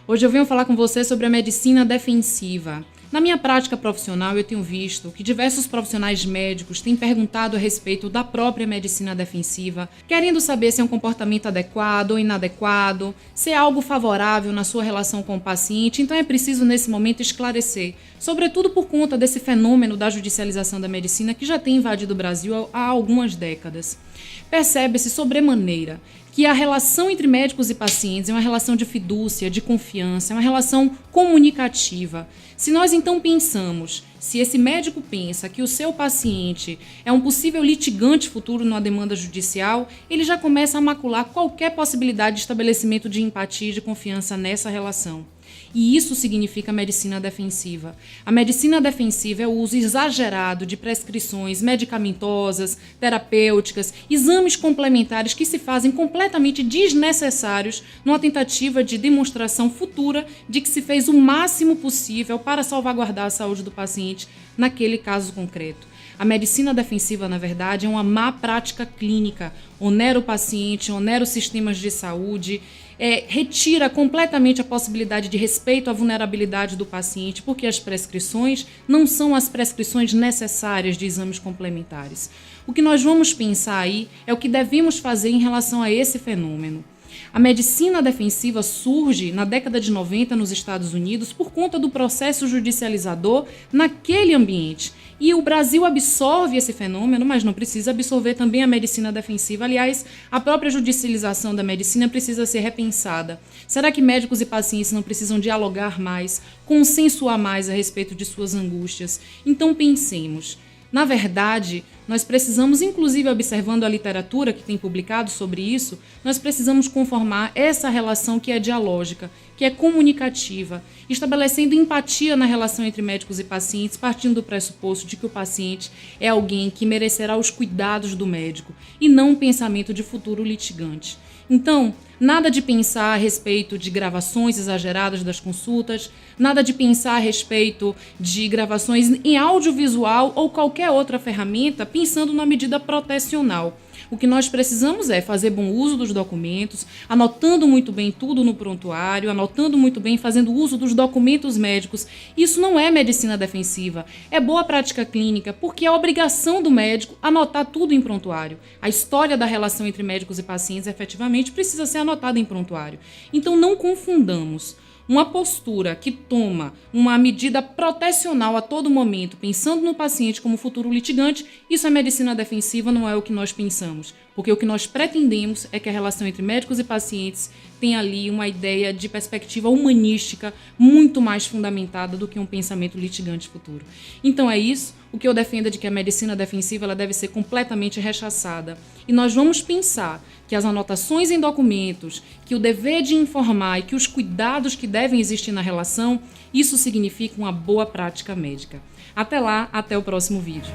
Hoje eu venho falar com você sobre a medicina defensiva. Na minha prática profissional, eu tenho visto que diversos profissionais médicos têm perguntado a respeito da própria medicina defensiva, querendo saber se é um comportamento adequado ou inadequado, se é algo favorável na sua relação com o paciente. Então é preciso, nesse momento, esclarecer, sobretudo por conta desse fenômeno da judicialização da medicina que já tem invadido o Brasil há algumas décadas. Percebe-se sobremaneira que a relação entre médicos e pacientes é uma relação de fidúcia, de confiança, é uma relação comunicativa. Se nós então pensamos, se esse médico pensa que o seu paciente é um possível litigante futuro numa demanda judicial, ele já começa a macular qualquer possibilidade de estabelecimento de empatia e de confiança nessa relação. E isso significa medicina defensiva. A medicina defensiva é o uso exagerado de prescrições medicamentosas, terapêuticas, exames complementares que se fazem completamente desnecessários numa tentativa de demonstração futura de que se fez o máximo possível para salvaguardar a saúde do paciente naquele caso concreto. A medicina defensiva, na verdade, é uma má prática clínica, onera o paciente, onera os sistemas de saúde, retira completamente a possibilidade de respeito à vulnerabilidade do paciente, porque as prescrições não são as prescrições necessárias de exames complementares. O que nós vamos pensar aí é o que devemos fazer em relação a esse fenômeno. A medicina defensiva surge na década de 90 nos Estados Unidos por conta do processo judicializador naquele ambiente. E o Brasil absorve esse fenômeno, mas não precisa absorver também a medicina defensiva. Aliás, a própria judicialização da medicina precisa ser repensada. Será que médicos e pacientes não precisam dialogar mais, consensuar mais a respeito de suas angústias? Então pensemos. Na verdade, nós precisamos, inclusive observando a literatura que tem publicado sobre isso, nós precisamos conformar essa relação que é dialógica, que é comunicativa, estabelecendo empatia na relação entre médicos e pacientes, partindo do pressuposto de que o paciente é alguém que merecerá os cuidados do médico e não um pensamento de futuro litigante. Então, nada de pensar a respeito de gravações exageradas das consultas, nada de pensar a respeito de gravações em audiovisual ou qualquer outra ferramenta pensando na medida protecional. O que nós precisamos é fazer bom uso dos documentos, anotando muito bem tudo no prontuário, anotando muito bem, fazendo uso dos documentos médicos. Isso não é medicina defensiva, é boa prática clínica, porque é obrigação do médico anotar tudo em prontuário. A história da relação entre médicos e pacientes efetivamente precisa ser anotada em prontuário. Então não confundamos uma postura que toma uma medida protecional a todo momento, pensando no paciente como futuro litigante. Isso é medicina defensiva, não é o que nós pensamos. Porque o que nós pretendemos é que a relação entre médicos e pacientes tenha ali uma ideia de perspectiva humanística muito mais fundamentada do que um pensamento litigante futuro. Então é isso. O que eu defendo é de que a medicina defensiva ela deve ser completamente rechaçada. E nós vamos pensar que as anotações em documentos, que o dever de informar e que os cuidados que devem existir na relação, isso significa uma boa prática médica. Até lá, até o próximo vídeo.